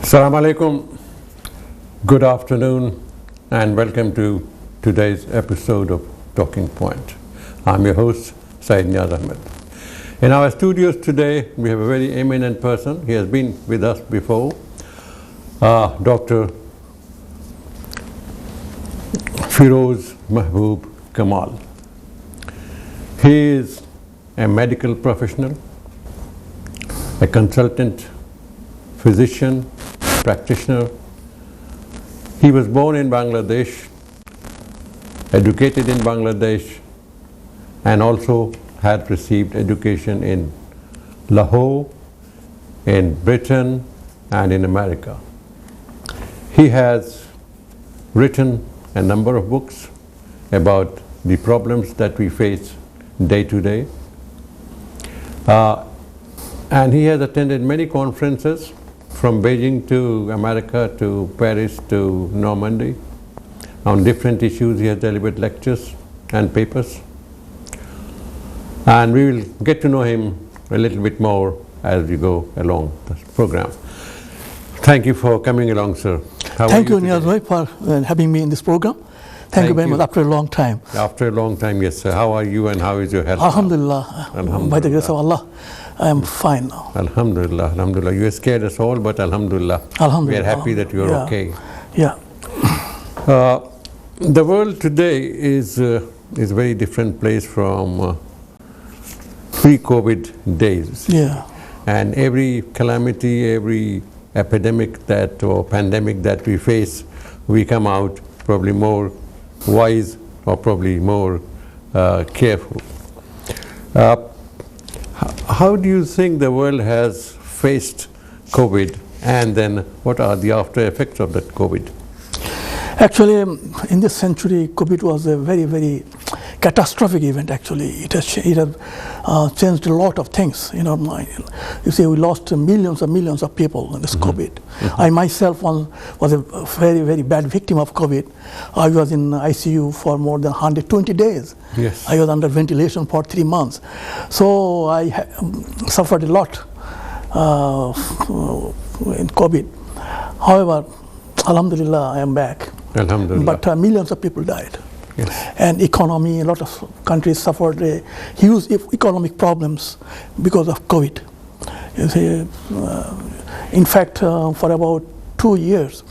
Assalamu alaikum, good afternoon, and welcome to today's episode of Talking Point. I'm your host, Syed Niaz Ahmed. In our studios today, we have a very eminent person. He has been with us before, Dr. Firoz Mahbub Kamal. He is a medical professional, a consultant, physician, practitioner. He was born in Bangladesh, educated in Bangladesh, and also had received education in Lahore, in Britain, and in America. He has written a number of books about the problems that we face day to day. And he has attended many conferences from Beijing to America to Paris to Normandy. On different issues he has delivered lectures and papers. And we will get to know him a little bit more as we go along this program. Thank you for coming along, sir. Thank you, Niaz Bhai, for having me in this program. Thank you very much, after a long time. After a long time, yes, sir. How are you and how is your health? Alhamdulillah. Alhamdulillah. By the grace of Allah, I am fine now. Alhamdulillah, alhamdulillah. You scared us all, but alhamdulillah. Alhamdulillah. We are happy that you are okay. Yeah. The world today is a very different place from pre-COVID days. Yeah. And every calamity, every epidemic or pandemic that we face, we come out probably more wise or probably more careful. How do you think the world has faced COVID, and then what are the after effects of that COVID? Actually, in this century, COVID was a very, very catastrophic event. Actually, it has changed a lot of things. You see, we lost millions and millions of people in this COVID. I myself was a very, very bad victim of COVID. I was in ICU for more than 120 days. Yes. I was under ventilation for 3 months. So I suffered a lot in COVID. However, alhamdulillah, I am back. Alhamdulillah. But millions of people died. Yes. And economy, a lot of countries suffered huge economic problems because of COVID. You see, in fact, for about 2 years,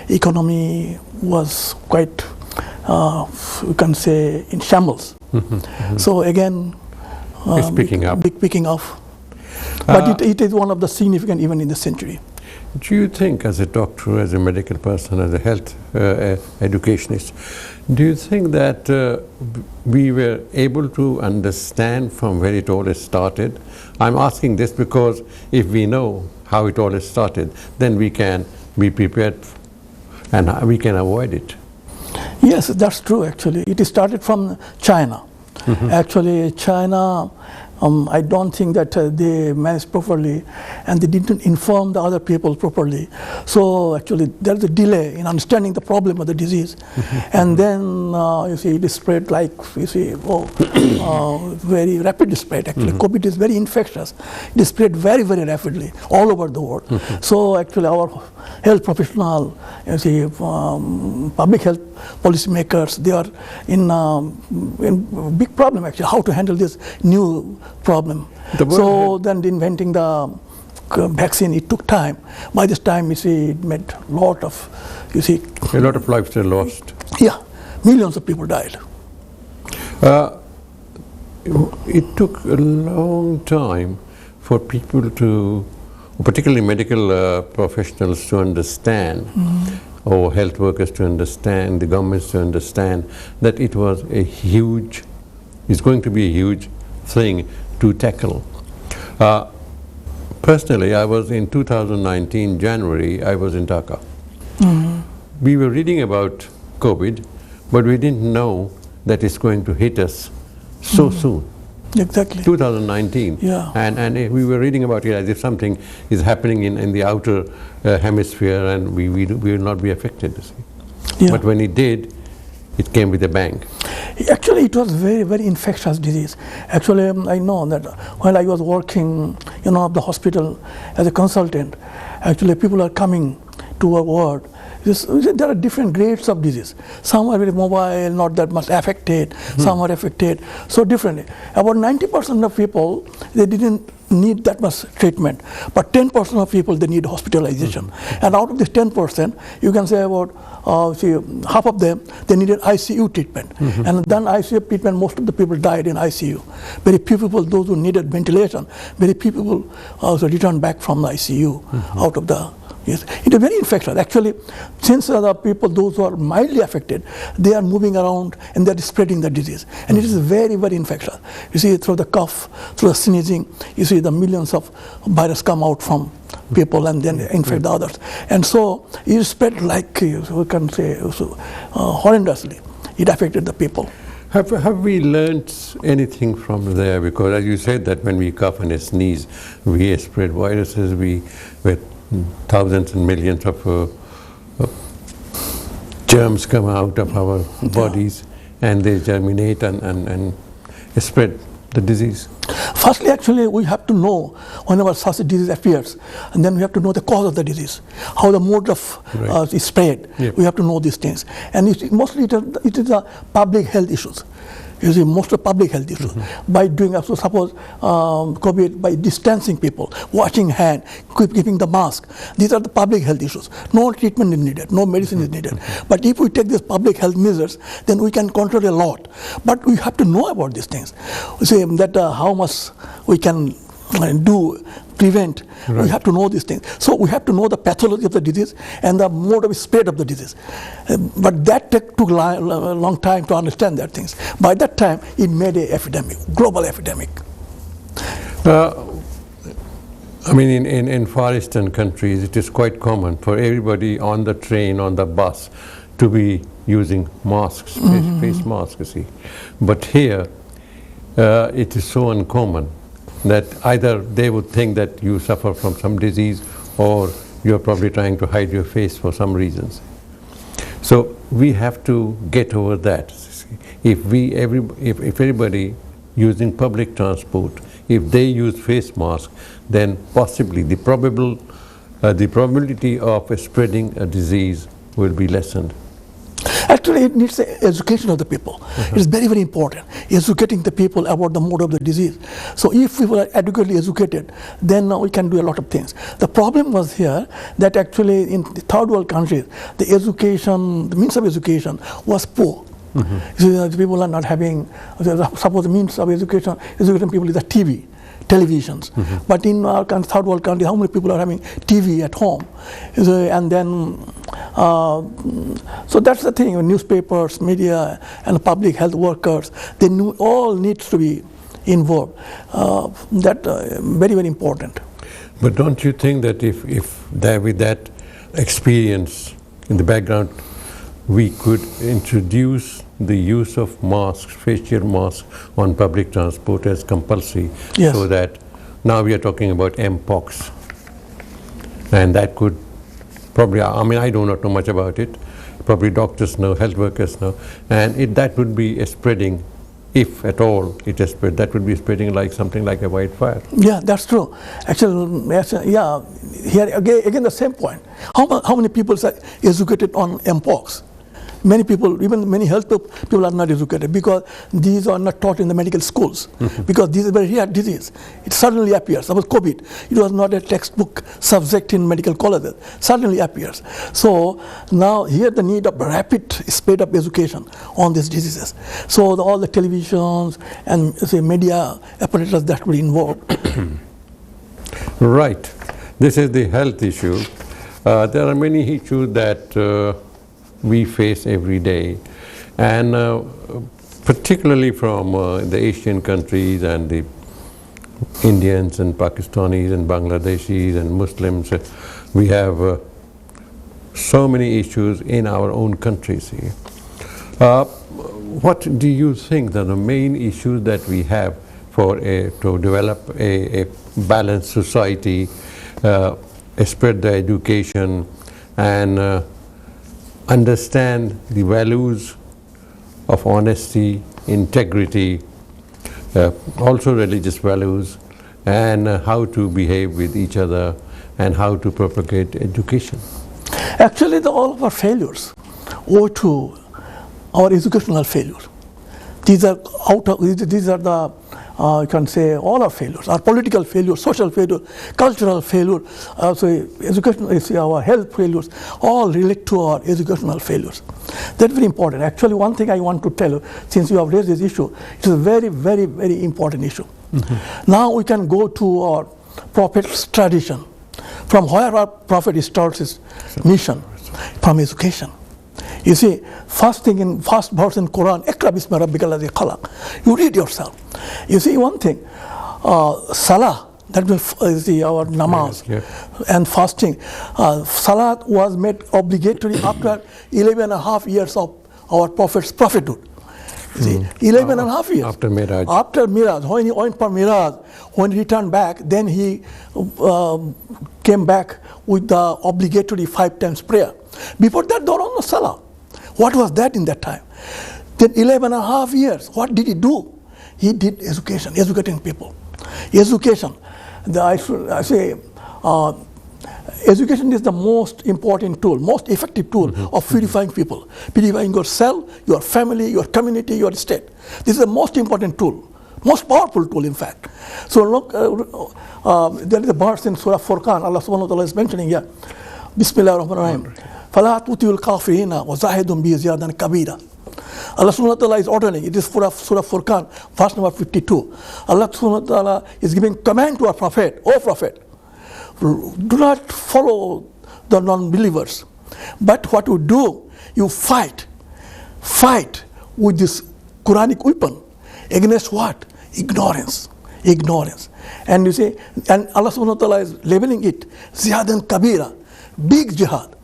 economy was quite, you can say, in shambles. So again, it's picking up. Picking up. But it is one of the significant events in the century. Do you think, as a doctor, as a medical person, as a health educationist, do you think that we were able to understand from where it all started? I'm asking this because if we know how it all started, then we can be prepared and we can avoid it. Yes, that's true actually. It started from China. Actually, China, I don't think that they managed properly, and they didn't inform the other people properly. So actually there's a delay in understanding the problem of the disease. And then you see it spread like, you see, very rapidly spread actually. COVID is very infectious. It spread very, very rapidly all over the world. So actually our health professional, you see, public health policymakers, they are in big problem actually, how to handle this new problem. So then inventing the vaccine, it took time. By this time, you see, it made a lot of lives were lost. Yeah, millions of people died. It took a long time for people to, particularly medical professionals, to understand, or health workers to understand, the governments to understand that it was it's going to be a huge thing to tackle. Personally, I was in 2019, January, I was in Dhaka. We were reading about COVID, but we didn't know that it's going to hit us so soon. Exactly. 2019. Yeah. And we were reading about it as if something is happening in the outer hemisphere and we will not be affected. You see. Yeah. But when it did, it came with a bang. Actually, it was very, very infectious disease. Actually, I know that while I was working, at the hospital as a consultant, actually people are coming to a word. There are different grades of disease. Some are very mobile, not that much affected. Some are affected so differently. About 90% of people, they didn't need that much treatment, but 10% of people, they need hospitalization. And out of this 10%, you can say about half of them, they needed ICU treatment. And then ICU treatment, most of the people died in ICU. Very few people, those who needed ventilation, very few people also returned back from the ICU out of the. Yes, it is very infectious. Actually, since the people, those who are mildly affected, they are moving around and they are spreading the disease. And it is very, very infectious. You see, through the cough, through the sneezing, you see the millions of virus come out from people and then infect the others. And so it spread like, we can say, horrendously. It affected the people. Have we learned anything from there? Because as you said that when we cough and sneeze, we spread viruses, with thousands and millions of germs come out of our bodies and they germinate and spread the disease. Firstly, actually, we have to know whenever such a disease appears, and then we have to know the cause of the disease, how the mode of spread. Yep. We have to know these things. And mostly it is a public health issues. You see, most of public health issues. By doing, so suppose COVID, by distancing people, washing hand, keeping the mask, these are the public health issues. No treatment is needed, no medicine is needed. But if we take these public health measures, then we can control a lot. But we have to know about these things. You see, that how much we can prevent. We have to know these things. So we have to know the pathology of the disease and the mode of spread of the disease. But that took a long time to understand that things. By that time, it made an epidemic, global epidemic. I mean, in Far Eastern countries, it is quite common for everybody on the train, on the bus, to be using masks, face masks, you see. But here, it is so uncommon that either they would think that you suffer from some disease or you're probably trying to hide your face for some reasons. So we have to get over that. If everybody using public transport, if they use face masks, then possibly the probability of spreading a disease will be lessened. Actually, it needs the education of the people. It's very, very important, educating the people about the mode of the disease. So if people are adequately educated, then we can do a lot of things. The problem was here that actually in the third world countries, the education, the means of education was poor. So people are not having, suppose the means of educating people is the TV, televisions. But in our third world country, how many people are having TV at home? And then, so that's the thing, newspapers, media, and public health workers, they all needs to be involved. Very, very important. But don't you think that if with that experience in the background, we could introduce the use of masks, facial masks on public transport as compulsory, so that now we are talking about Mpox, and that could probably, I mean, I do not know much about it, probably doctors know, health workers know, and that would be spreading, if at all it is spread, that would be spreading like something like a wildfire. Yeah, that's true. Actually, yeah, here again the same point. How many people are educated on Mpox? Many people, even many health people are not educated because these are not taught in the medical schools. Because this is a very rare disease. It suddenly appears. Suppose COVID, it was not a textbook subject in medical colleges. Suddenly appears. So now here the need of rapid speed of education on these diseases. So all the televisions and media apparatus that will be involved. Right. This is the health issue. There are many issues that we face every day, and particularly from the Asian countries and the Indians and Pakistanis and Bangladeshis and Muslims, we have so many issues in our own countries here. What do you think are the main issues that we have to develop a balanced society, spread the education, and understand the values of honesty, integrity, also religious values, and how to behave with each other, and how to propagate education? Actually, all of our failures owe to our educational failure. These are the you can say all our failures, our political failure, social failure, cultural failure, education, our health failures, all relate to our educational failures. That's very important. Actually, one thing I want to tell you, since you have raised this issue, it's a very, very, very important issue. Now we can go to our prophet's tradition, from where our prophet starts his mission, from education. You see, first verse in Quran, Iqra bismi rabbika alladhi khalaq. You read yourself. You see one thing, Salah, that is our namaz, and fasting. Salat was made obligatory after 11.5 years of our prophet's prophethood. You see, 11.5 years. After Miraj. After Miraj, when he went for Miraj, when he returned back, then he came back with the obligatory 5 times prayer. Before that, there was no Salah. What was that in that time? Then 11.5 years, what did he do? He did education, educating people. Education. Education is the most important tool, most effective tool of purifying people. Purifying yourself, your family, your community, your state. This is the most important tool, most powerful tool, in fact. So look, there is a verse in Surah Furqan, Allah subhanahu wa ta'ala is mentioning here. Bismillah ar-Rahman ar-Rahim. فَلَا تُطِيعُ الْكَافِرِينَ وَزَاهِدٌ بِهِ زِيَادًا كَبِيرًا. Allah subhanahu wa ta'ala is ordering, it is Surah Furqan, verse number 52. Allah subhanahu wa ta'ala is giving command to our prophet, O prophet, do not follow the non-believers. But what you do, you fight with this quranic weapon. Against what? Ignorance. Ignorance. And you see, and Allah subhanahu wa ta'ala is labeling it, Ziyadan Kabira, big jihad,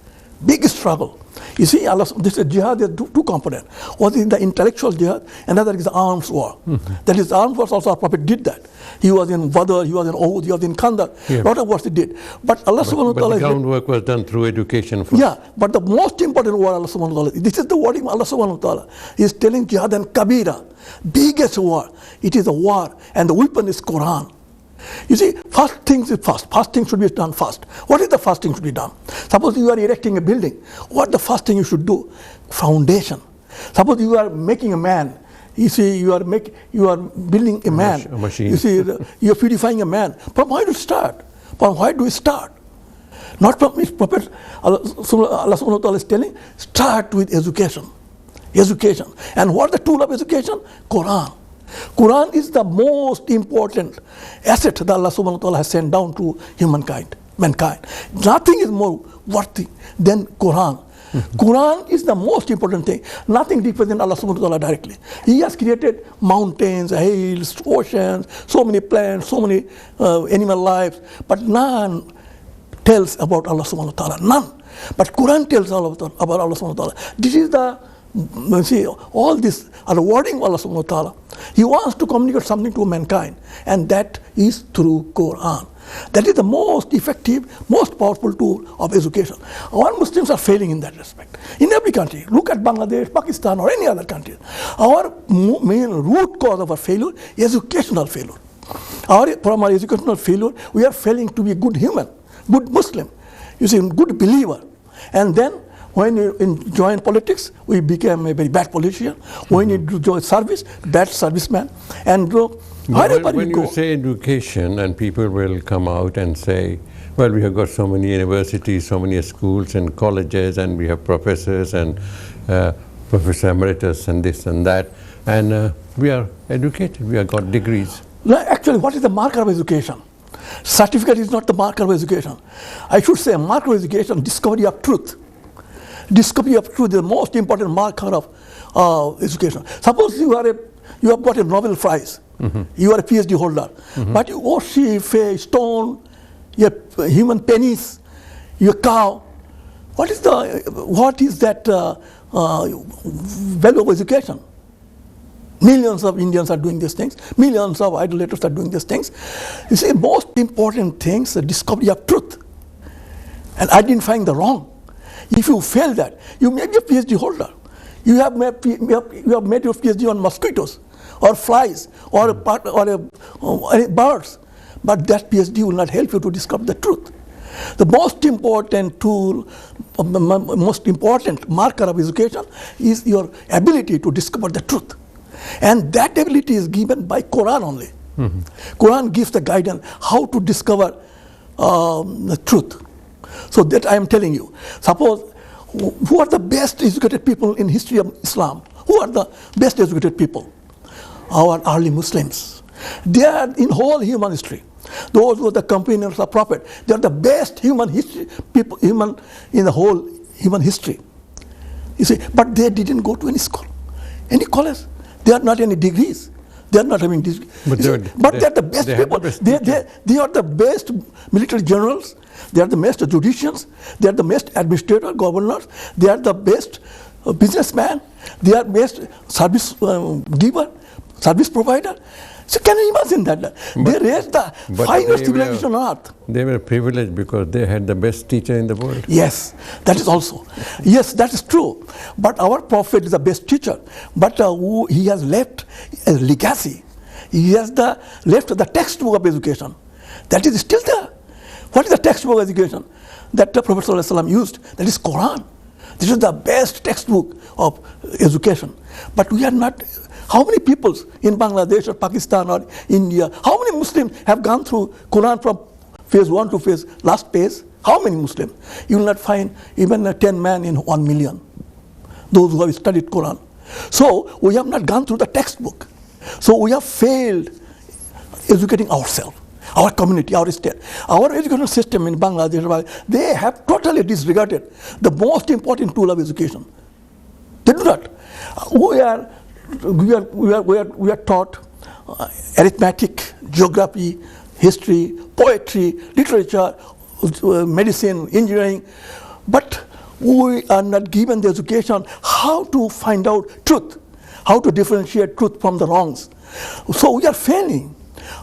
big struggle. You see, this jihad has two components. One is the intellectual jihad, another is the arms war. That is, the arms wars also our prophet did that. He was in Badr, he was in Uhud, he was in Khandaq. A lot of wars he did. But Allah subhanahu wa ta'ala... But the groundwork was done through education first. Yeah, but the most important word Allah subhanahu wa ta'ala, this is the wording Allah subhanahu wa ta'ala. He is telling jihad and kabira, biggest war. It is a war, and the weapon is Quran. You see, first things is first. Fasting should be done first. What is the first thing should be done? Suppose you are erecting a building. What the first thing you should do? Foundation. Suppose you are making a man. You see, you are building a man. A machine. You see, you are purifying a man. From where do you start? From where do we start? Not from his prophet. Allah subhanahu wa ta'ala is telling, start with education. Education. And what is the tool of education? Quran. Quran is the most important asset that Allah subhanahu wa ta'ala has sent down to mankind. Nothing is more worthy than Quran. Quran is the most important thing. Nothing deeper than Allah subhanahu wa ta'ala directly. He has created mountains, hills, oceans, so many plants, so many animal lives, but none tells about Allah subhanahu wa ta'ala. None. But Quran tells about Allah subhanahu wa ta'ala. This is the, you see, all this are the wording of Allah subhanahu wa ta'ala. He wants to communicate something to mankind, and that is through Quran. That is the most effective, most powerful tool of education. Our Muslims are failing in that respect. In every country, look at Bangladesh, Pakistan, or any other country. Our main root cause of our failure is educational failure. From our educational failure, we are failing to be a good human, good Muslim, you see, good believer. And then when you join politics, we became a very bad politician. When you join service, bad serviceman. And when you say education, and people will come out and say, well, we have got so many universities, so many schools and colleges, and we have professors and Professor Emeritus and this and that, and we are educated, we have got degrees. No, actually, what is the marker of education? Certificate is not the marker of education. I should say marker of education, discovery of truth. Discovery of truth is the most important marker of education. Suppose you have got a Nobel Prize. You are a PhD holder, but you worship a stone, your human penis, your cow. What is that value of education? Millions of Indians are doing these things. Millions of idolaters are doing these things. You see, most important things, the discovery of truth and identifying the wrong. If you fail that, you may be a PhD holder. You have made your PhD on mosquitoes, or flies, or birds, but that PhD will not help you to discover the truth. The most important tool, most important marker of education is your ability to discover the truth. And that ability is given by Quran only. Quran gives the guidance how to discover the truth. So that I am telling you. Suppose, who are the best educated people in history of Islam? Who are the best educated people? Our early Muslims. They are in whole human history. Those who are the companions of Prophet, they are the best human people in the whole human history. You see, but they didn't go to any school, any college. They are not any degrees. They are not having degrees. But they are the best people. They are the best military generals. They are the best judicians. They are the best administrators, governors. They are the best businessmen. They are best service giver, service provider. So can you imagine that? They raised the finest civilization on earth. They were privileged because they had the best teacher in the world. Yes, that is also. Yes, that is true. But our Prophet is the best teacher. But he has left a legacy. He has left the textbook of education. That is still there. What is the textbook of education that the Prophet ﷺ used? That is Quran. This is the best textbook of education. But we are not. How many people in Bangladesh or Pakistan or India, how many Muslims have gone through Quran from phase 1 to phase last phase? How many Muslims? You will not find even 10 men in 1 million, those who have studied Quran. So we have not gone through the textbook. So we have failed educating ourselves, our community, our state. Our educational system in Bangladesh, they have totally disregarded the most important tool of education. They do not. We are taught arithmetic, geography, history, poetry, literature, medicine, engineering, but we are not given the education how to find out truth, how to differentiate truth from the wrongs. So we are failing.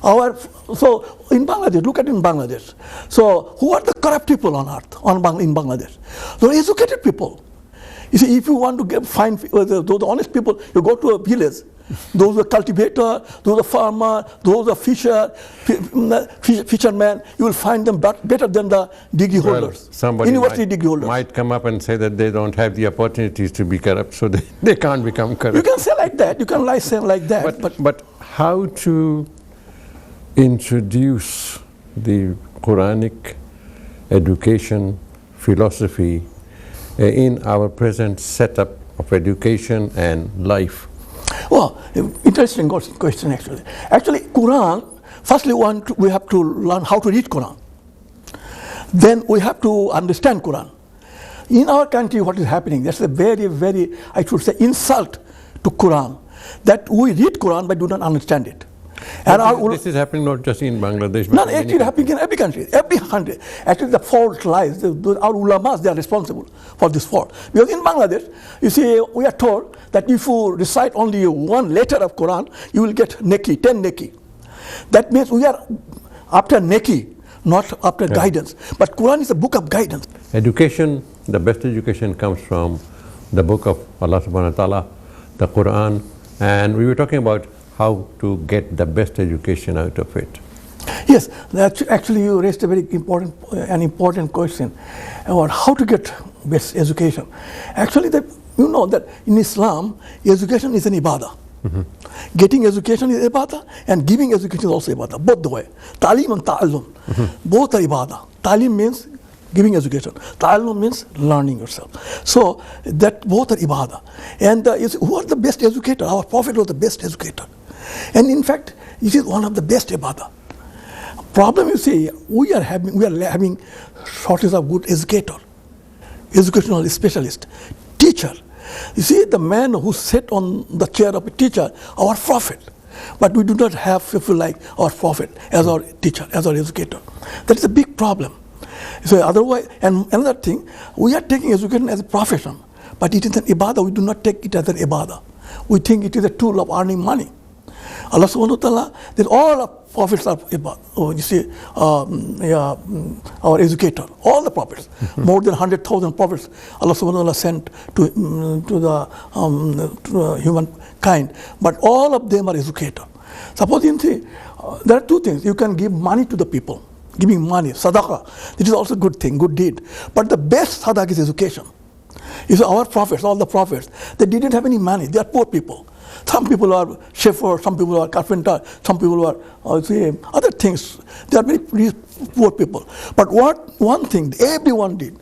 So in Bangladesh, look at in Bangladesh. So who are the corrupt people on earth in Bangladesh? The educated people. You see, if you want to find those honest people, you go to a village. Those are cultivators, those are farmers, those are fishermen. You will find them better than the degree holders, university degree holders. Might come up and say that they don't have the opportunities to be corrupt, so they can't become corrupt. You can say like that. You can say like that. But how to introduce the Quranic education philosophy in our present setup of education and life? Well, interesting question actually. Actually, Quran, firstly we have to learn how to read Quran. Then we have to understand Quran. In our country, what is happening, that's a very, very, I should say, insult to Quran, that we read Quran but do not understand it. And this is happening not just in Bangladesh, but no, actually happening in every country, Actually, the fault lies, our ulamas, they are responsible for this fault. Because in Bangladesh, you see, we are told that if you recite only one letter of Quran, you will get neki, 10 neki. That means we are after neki, not after guidance. But Quran is a book of guidance. Education, the best education comes from the book of Allah subhanahu wa ta'ala, the Quran, and we were talking about how to get the best education out of it. Yes, actually you raised a very important question about how to get best education. Actually, you know that in Islam, education is an ibadah. Getting education is ibadah, and giving education is also ibadah, both the way. Talim and ta'allum, both are ibadah. Talim means giving education. Ta'allum means learning yourself. So that both are ibadah. And who are the best educator? Our Prophet was the best educator. And in fact, it is one of the best ibadah. Problem, you see, we are having shortage of good educator, educational specialist, teacher. You see, the man who sat on the chair of a teacher, our Prophet. But we do not have people like our Prophet as our teacher, as our educator. That is a big problem. So otherwise, and another thing, we are taking education as a profession, but it is an ibadah. We do not take it as an ibadah. We think it is a tool of earning money. Allah subhanahu wa ta'ala, that all of prophets are, you see, our educator, all the prophets, more than 100,000 prophets Allah subhanahu wa ta'ala sent to the humankind, but all of them are educator. Suppose you see, there are two things. You can give money to the people. giving money, sadaqah. It is also a good thing, good deed. But the best sadaqah is education. You see, our prophets, all the prophets, they didn't have any money. They are poor people. Some people are shepherds, some people are carpenter, some people are other things. They are very poor people. But one thing everyone did,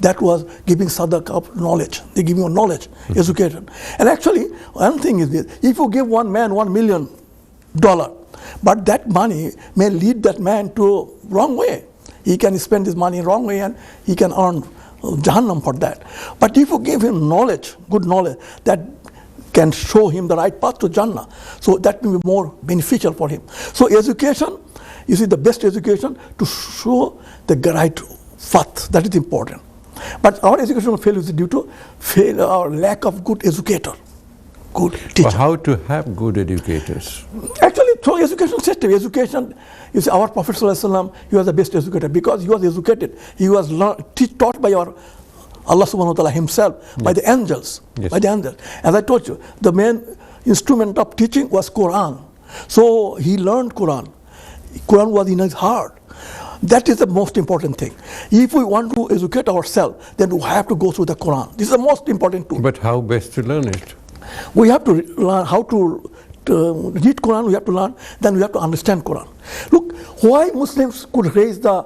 that was giving sadaqah of knowledge. They give you knowledge, education. And actually, one thing is this: if you give one man $1 million, but that money may lead that man to wrong way. He can spend his money wrong way and he can earn Jahannam for that. But if you give him knowledge, good knowledge, that can show him the right path to Jannah, so that will be more beneficial for him. So education, you see, the best education to show the right path, that is important. But our educational failure is due to our lack of good educator, good teacher. But how to have good educators? Actually, through education system, education, you see, our Prophet ﷺ, he was the best educator because he was educated. He was taught by our Allah subhanahu wa ta'ala himself, by the angels, by the angels. As I told you, the main instrument of teaching was Quran. So he learned Quran. Quran was in his heart. That is the most important thing. If we want to educate ourselves, then we have to go through the Quran. This is the most important tool. But how best to learn it? We have to learn how to read Quran, we have to learn, then we have to understand Quran. Look, why Muslims could raise the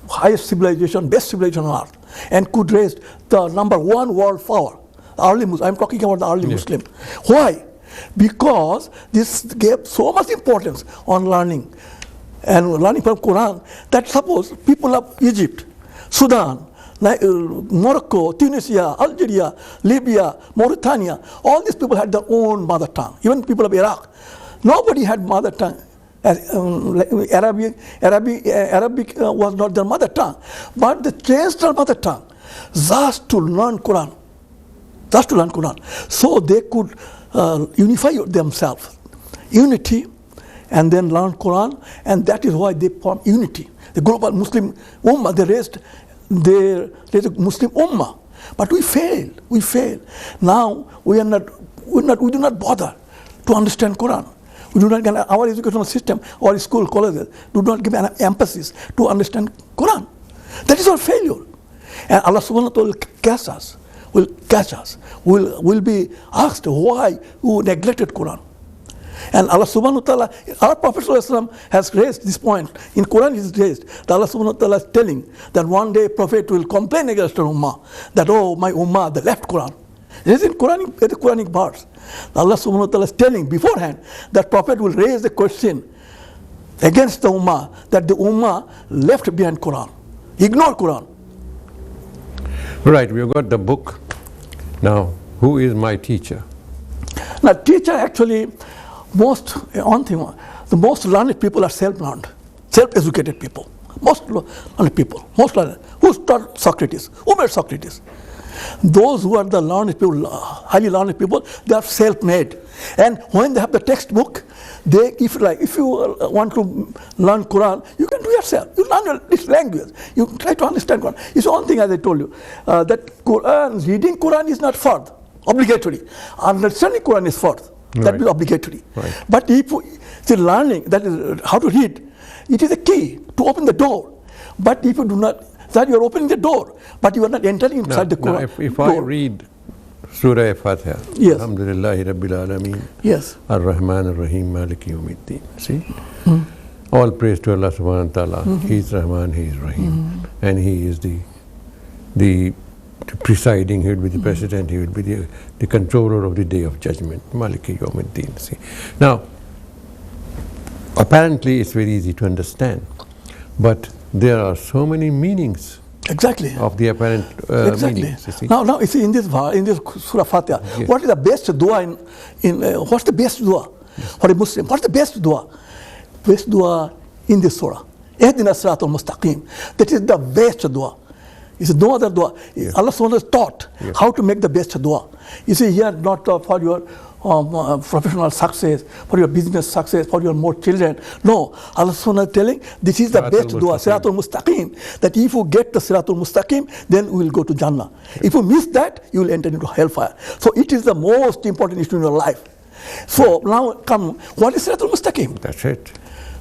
highest civilization, best civilization on earth, and could raise the #1 world power, early Muslim. I'm talking about the early Muslim. Why? Because this gave so much importance on learning, and learning from Quran, that suppose people of Egypt, Sudan, Morocco, Tunisia, Algeria, Libya, Mauritania, all these people had their own mother tongue. Even people of Iraq, nobody had mother tongue. Arabic was not their mother tongue, but they changed their mother tongue just to learn Quran, so they could unify themselves, unity, and then learn Quran, and that is why they formed unity. The global Muslim Ummah, they raised a Muslim Ummah, but we failed. Now we do not bother to understand Quran. We do not get our educational system, our school, colleges do not give an emphasis to understand Quran. That is our failure. And Allah subhanahu wa ta'ala will catch us, will be asked why you neglected Quran. And Allah subhanahu wa ta'ala, our Prophet ﷺ has raised this point. In Quran it is raised that Allah subhanahu wa ta'ala is telling that one day Prophet will complain against the Ummah, that oh my Ummah, they left Quran. It is in the Quranic verse. Allah subhanahu wa ta'ala is telling beforehand that Prophet will raise the question against the Ummah, that the Ummah left behind Quran, ignore Quran. Right, we've got the book. Now, who is my teacher? Now, teacher actually, the most learned people are self-learned, self-educated people. Most learned people, Who taught Socrates? Who made Socrates? Those who are the learned people, highly learned people, they are self-made. And when they have the textbook, if you want to learn Quran, you can do yourself. You learn this language. You try to understand Quran. It's one thing, as I told you, that reading Quran is not fard, obligatory. Understanding Quran is fard. That is obligatory. Right. But if the learning, that is how to read, it is a key to open the door. But if you do not, that you are opening the door, but you are not entering inside the Quran. If I read Surah Fatiha, yes. Alhamdulillahi Rabbil Alameen, yes. Ar-Rahman Ar-Rahim, Maliki Yawmiddin. See? All praise to Allah subhanahu wa ta'ala. He is Rahman, He is Rahim. And He is the presiding, He will be the president, He will be the controller of the day of judgment. Maliki Yawmiddin. See? Now, apparently it's very easy to understand, but there are so many meanings exactly of the apparent meanings. You see? Now, you see, in this Surah Fatiha, yes. What is the best dua what's the best dua for a Muslim? What's the best dua? Best dua in this surah. Ihdina Siratal Mustaqim. That is the best dua. You see, no other dua. Yes. Allah subhanahu wa ta'ala taught how to make the best dua. You see, here not for your professional success, for your business success, for your more children. No, Allah subhanahu wa ta'ala telling this is the best dua, Siratul Mustaqim. That if you get the Siratul Mustaqim, then we will go to Jannah. If you miss that, you will enter into hellfire. So it is the most important issue in your life. So now come, what is Siratul Mustaqim? That's it.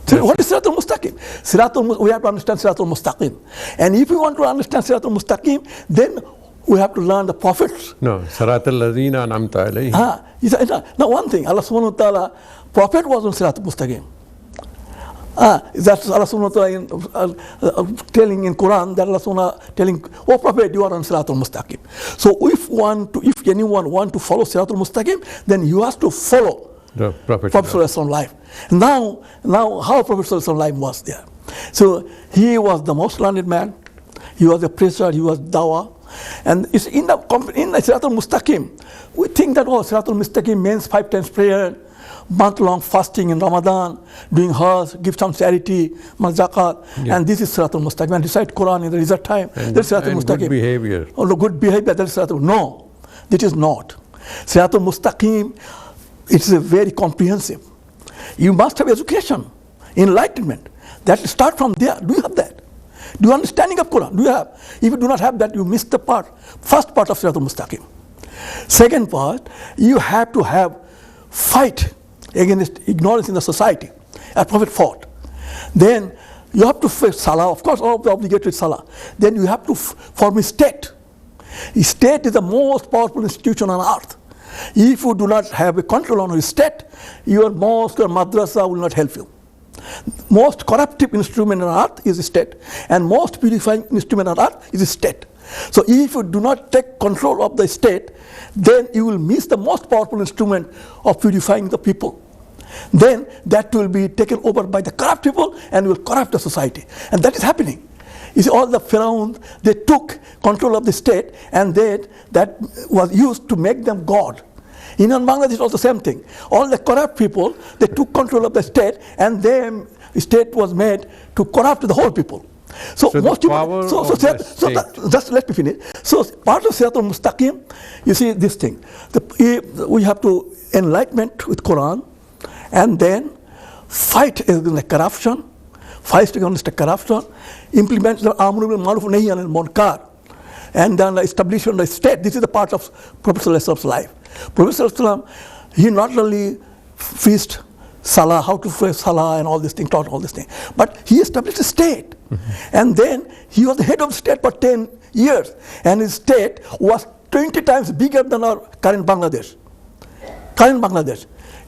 So what is Siratul Mustaqim? We have to understand Siratul Mustaqim. And if we want to understand Siratul Mustaqim, then we have to learn the prophets. No, Siratul Lazina An'amta Alayhim. Now one thing, Allah subhanahu wa ta'ala, prophet was on Siratul Mustaqim. That's Allah subhanahu wa ta'ala telling in Quran, that Allah subhanahu wa ta'ala telling, oh prophet, you are on Siratul Mustaqim. So if anyone want to follow Siratul Mustaqim, then you have to follow the Prophet life. Now how Prophet's life was there. So he was the most learned man. He was a preacher. He was dawah. And it's in the Siratul Mustaqim, we think that Siratul Mustaqim means 5 times prayer, month-long fasting in Ramadan, doing hajj, give some charity, zakat, and this is Siratul Mustaqim. And recite Quran in the leisure time. That's Siratul Mustaqim. Good behavior. Oh, good behavior. That is Siratul. No, it is not. Siratul Mustaqim, it is a very comprehensive. You must have education, enlightenment. That start from there. Do you have that? Do you understanding of Quran? Do you have? If you do not have that, you miss the first part of Siratul Mustaqim. Second part, you have to fight against ignorance in the society. As Prophet fought. Then you have to face Salah, of course, all of the obligatory Salah. Then you have to form a state. A state is the most powerful institution on earth. If you do not have a control on your state, your mosque or madrasa will not help you. Most corruptive instrument on earth is a state, and most purifying instrument on earth is a state. So if you do not take control of the state, then you will miss the most powerful instrument of purifying the people. Then that will be taken over by the corrupt people and will corrupt the society. And that is happening. You see, all the pharaohs, they took control of the state, and that was used to make them God. In Bangladesh, also the same thing. All the corrupt people, they took control of the state, and the state was made to corrupt the whole people. So most people, just let me finish. So part of Siratul Mustaqim, you see this thing. We have to enlightenment with Quran, and then fight against the corruption, implement the Amr bil Ma'ruf Nahi Anil Munkar, and then the establishment of the state. This is the part of Prophet ﷺ's life. Prophet ﷺ, he not only feast Salah, how to face Salah and all these things, taught all these things, but he established a state. And then he was the head of the state for 10 years, and his state was 20 times bigger than our current Bangladesh.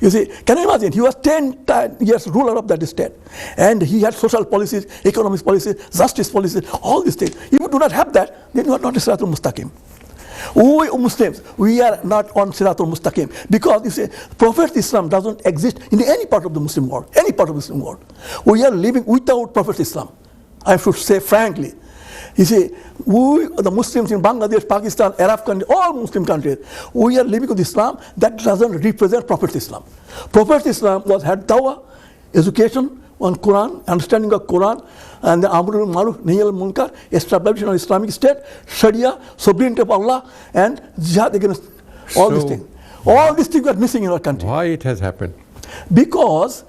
You see, can you imagine? He was 10 years ruler of that state, and he had social policies, economic policies, justice policies, all these things. If you do not have that, then you are not a Siratul Mustaqim. We Muslims, we are not on Siratul Mustaqim, because you see, Prophet Islam doesn't exist in any part of the Muslim world, any part of the Muslim world. We are living without Prophet Islam, I should say frankly. You see, we, the Muslims in Bangladesh, Pakistan, Arab countries, all Muslim countries, we are living with Islam that doesn't represent Prophet Islam. Prophet Islam had dawah, education on Quran, understanding of Quran, and the Amr bil Ma'ruf Nahi Anil Munkar, establishment of Islamic State, Sharia, sovereignty of Allah, and jihad against all these things. All these things are missing in our country. Why it has happened? Because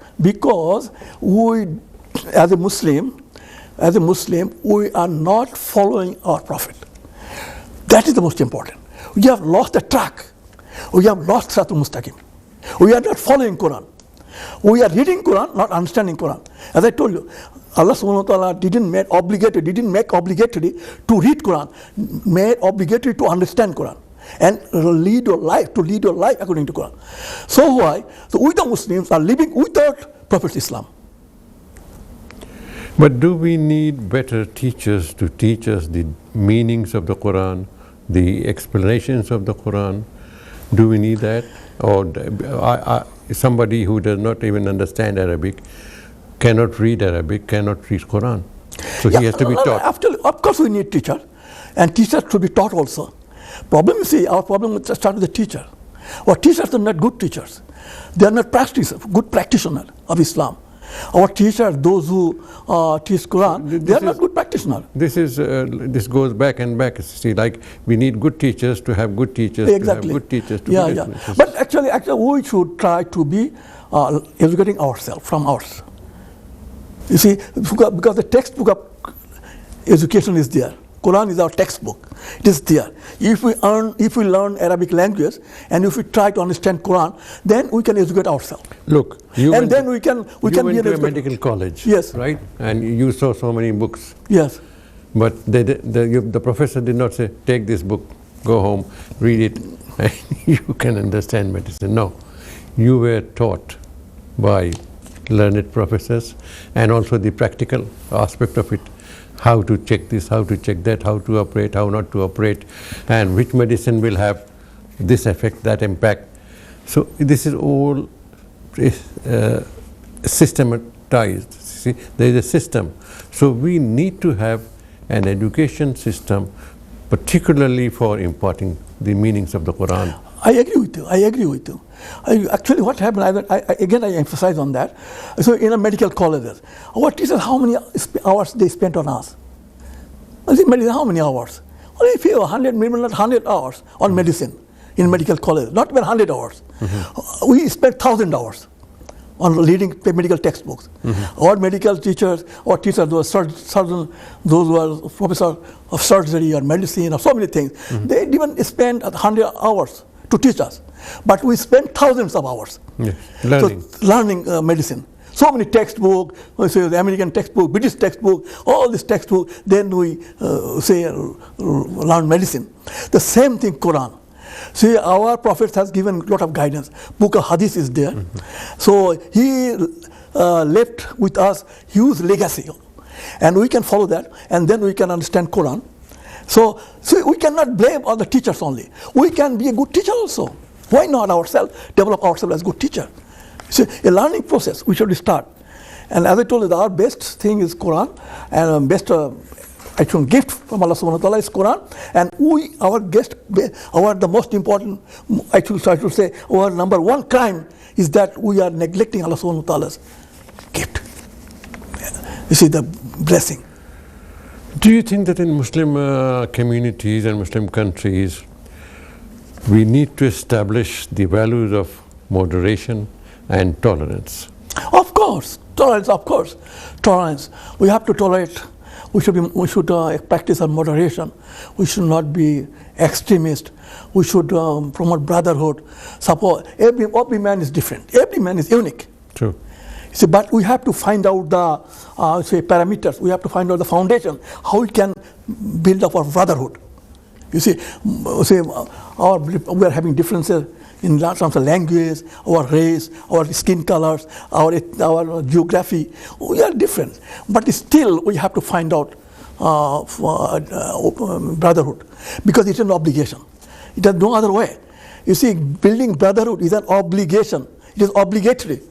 we, as a Muslim, we are not following our Prophet. That is the most important. We have lost the track. We have lost Siratul Mustaqim. We are not following Quran. We are reading Quran, not understanding Quran. As I told you, Allah subhanahu wa ta'ala didn't make obligatory to read Quran, made obligatory to understand Quran and lead your life according to Quran. So why? So we the Muslims are living without Prophet Islam. But do we need better teachers to teach us the meanings of the Quran, the explanations of the Quran? Do we need that? Or somebody who does not even understand Arabic, cannot read Arabic, cannot read Quran. So he has to be taught. Of course we need teachers, and teachers should be taught also. Problem, you see, our problem will start with the teacher. Our teachers are not good teachers. They are not good practitioners of Islam. Our teachers, those who teach Quran, they are not good practitioners. This goes back and back. See, like we need good teachers to have good teachers. Exactly. To have good teachers. But actually, we should try to be educating ourselves from ours. You see, because the textbook of education is there. Quran is our textbook. It is there. If we learn Arabic language and if we try to understand Quran, then we can educate ourselves. Look, you and went, then we can went be to a medical college, yes, right? And you saw so many books. Yes. But the professor did not say, take this book, go home, read it, and you can understand medicine. No, you were taught by learned professors, and also the practical aspect of it, how to check this, how to check that, how to operate, how not to operate, and which medicine will have this effect, that impact. So this is all systematized. See, there is a system. So we need to have an education system, particularly for imparting the meanings of the Quran. I agree with you. I agree with you. Actually, what happened, again, I emphasize on that. So in a medical colleges, our teachers, how many hours they spent on us? How many hours? Only few, 100, maybe not 100 hours on medicine in medical college, not even 100 hours. We spent 1,000 hours on reading medical textbooks. Our medical teachers, our teachers, those surgeons, those who are professors of surgery or medicine or so many things, they didn't spend 100 hours to teach us. But we spent thousands of hours learning medicine. So many textbooks, the American textbook, British textbook, all this textbook, then we learn medicine. The same thing Quran. See, our Prophet has given a lot of guidance. Book of Hadith is there. So he left with us huge legacy. And we can follow that, and then we can understand Quran. So we cannot blame all the teachers only. We can be a good teacher also. Why not ourselves, develop ourselves as good teacher? So a learning process, we should start. And as I told you, our best thing is Quran, and best actual gift from Allah subhanahu wa ta'ala is Quran. And the most important, actually I should say, our number one crime is that we are neglecting Allah subhanahu wa ta'ala's gift. You see the blessing. Do you think that in Muslim communities and Muslim countries, we need to establish the values of moderation and tolerance? Of course, tolerance, of course. Tolerance. We have to tolerate. We should practice our moderation. We should not be extremist. We should promote brotherhood. Suppose every man is different. Every man is unique. True. See, but we have to find out the parameters. We have to find out the foundation. How we can build up our brotherhood. You see, we are having differences in terms of language, our race, our skin colors, our geography. We are different, but still we have to find out brotherhood, because it's an obligation. It has no other way. You see, building brotherhood is an obligation. It is obligatory.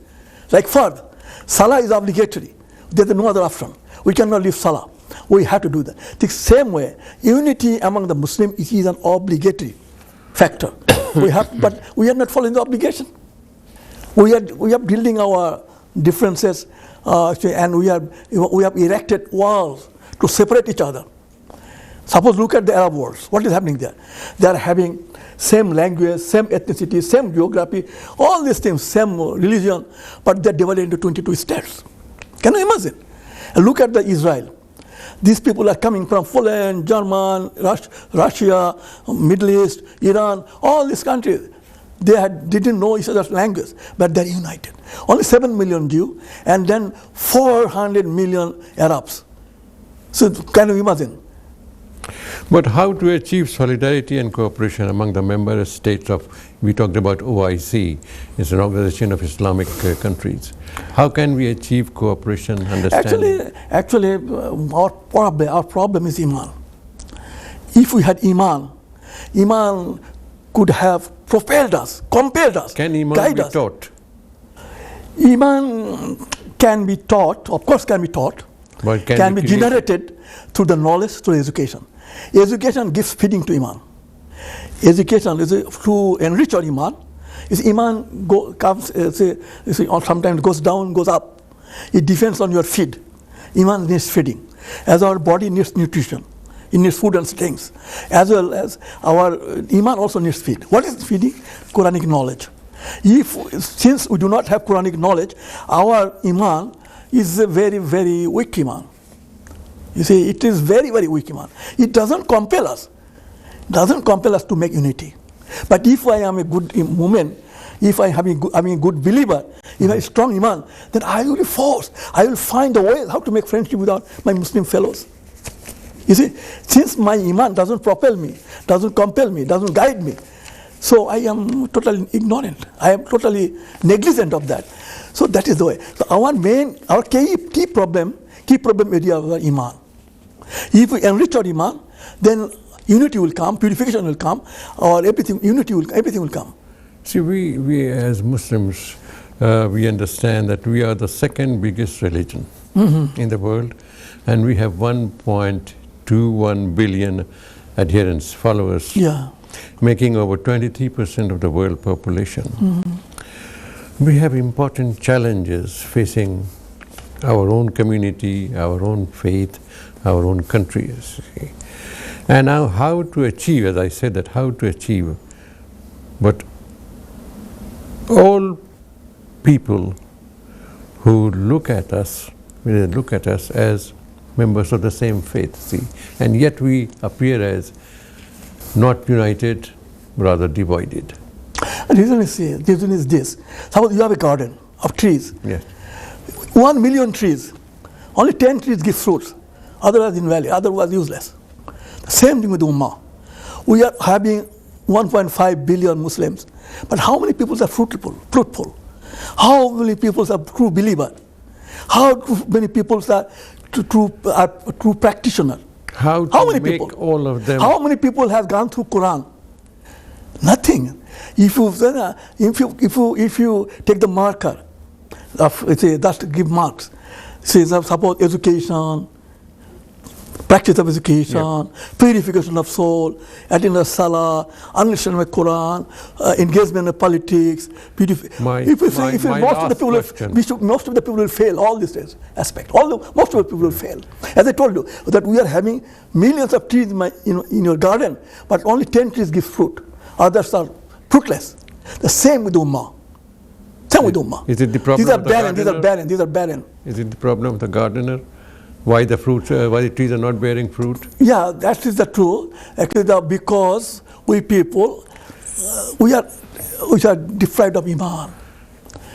Like Fard, Salah is obligatory. There is no other option. We cannot leave Salah. We have to do that. The same way, unity among the Muslims is an obligatory factor. But we are not following the obligation. We are building our differences, and we have erected walls to separate each other. Suppose look at the Arab world. What is happening there? They are having same language, same ethnicity, same geography, all these things, same religion, but they are divided into 22 states. Can you imagine? And look at the Israel. These people are coming from Poland, German, Russia, Middle East, Iran, all these countries. They didn't know each other's language, but they're united. Only 7 million Jews, and then 400 million Arabs. So can you imagine? But how to achieve solidarity and cooperation among the member states of, we talked about OIC, it's an organization of Islamic countries. How can we achieve cooperation, understanding? Actually, our problem is Iman. If we had Iman could have propelled us, compelled us, can Iman guide be taught? Iman can be taught, of course can be taught, but can be generated through the knowledge, through education. Education gives feeding to Iman. Education is to enrich our Iman. Iman sometimes goes down, goes up. It depends on your feed. Iman needs feeding. As our body needs nutrition, it needs food and strength. As well as our Iman also needs feed. What is feeding? Quranic knowledge. Since we do not have Quranic knowledge, our Iman is a very, very weak Iman. You see, it is very, very weak Iman. It doesn't compel us. doesn't compel us to make unity. But if I am a good woman, if I am a good believer, if I have a strong iman, then I will be forced. I will find a way how to make friendship with my Muslim fellows. You see, since my iman doesn't propel me, doesn't compel me, doesn't guide me, so I am totally ignorant. I am totally negligent of that. So that is the way. So our key problem area of our iman. If we enrich our iman, then unity will come, purification will come, or everything will come. See, we as Muslims, we understand that we are the second biggest religion in the world, and we have 1.21 billion adherents, followers, making over 23% of the world population. We have important challenges facing our own community, our own faith, our own countries. And now how to achieve, as I said, that how to achieve, but all people who look at us, they look at us as members of the same faith, see, and yet we appear as not united, rather divided. The reason is this. Suppose you have a garden of trees. Yes. 1 million trees. Only 10 trees give fruits. Otherwise invalid, otherwise useless. The same thing with the Ummah. We are having 1.5 billion Muslims. But how many people are fruitful? How many people are true believer? How many people are true practitioner? How many make people? All of them? How many people have gone through Quran? Nothing. If you take the marker of, say, that's to give marks, say, suppose education, practice of education, purification of soul, attendance of salah, understanding of Quran, engagement in politics. Most of the people will fail all these aspects. Most of the people will fail. As I told you, that we are having millions of trees in your garden, but only 10 trees give fruit. Others are fruitless. The same with the Ummah. Is it the problem These are barren. Is it the problem of the gardener? Why the trees are not bearing fruit? Yeah, that is the truth. Actually, because we people, we are deprived of iman.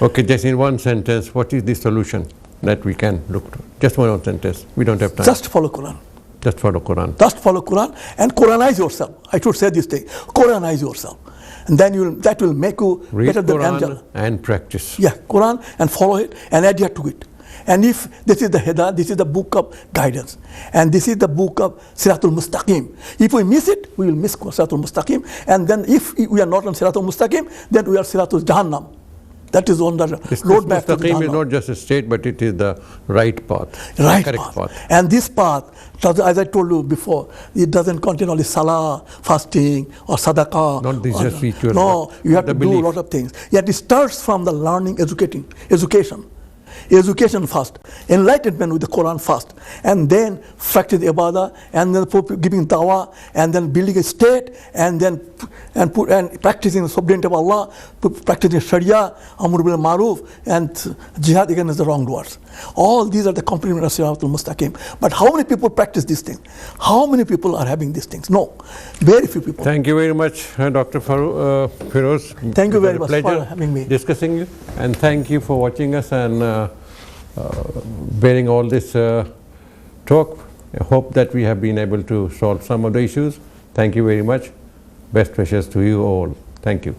Okay, just in one sentence, what is the solution that we can look to? Just one sentence. We don't have time. Just follow Quran. Just follow Quran. Just follow Quran and Quranize yourself. I should say this thing. Quranize yourself. And then that will make you better than angel. And practice. Yeah, Quran and follow it and adhere to it. And if this is the Hidayah, this is the book of guidance. And this is the book of Siratul Mustaqim. If we miss it, we will miss Siratul Mustaqim. And then if we are not on Siratul Mustaqim, then we are Siratul Jahannam. That is on the road back to the Jahannam. Mustaqim is not just a state, but it is the right path. Correct path. And this path, as I told you before, it doesn't contain only salah, fasting, or sadaqah. Not this just ritual. No, you have to do a lot of things. Yet it starts from the learning, education. Education first, enlightenment with the Quran first, and then practice ibadah, and then giving dawah, and then building a state, and then practicing the sovereignty of Allah, practicing Sharia, Amr bil Maruf, and jihad against the wrongdoers. All these are the complement of Siratul Mustaqim. But how many people practice these things? How many people are having these things? No, very few people. Thank you very much, Dr. Feroz. Thank you very much for having me. Discussing you, and thank you for watching us and bearing all this talk. I hope that we have been able to solve some of the issues. Thank you very much. Best wishes to you all. Thank you.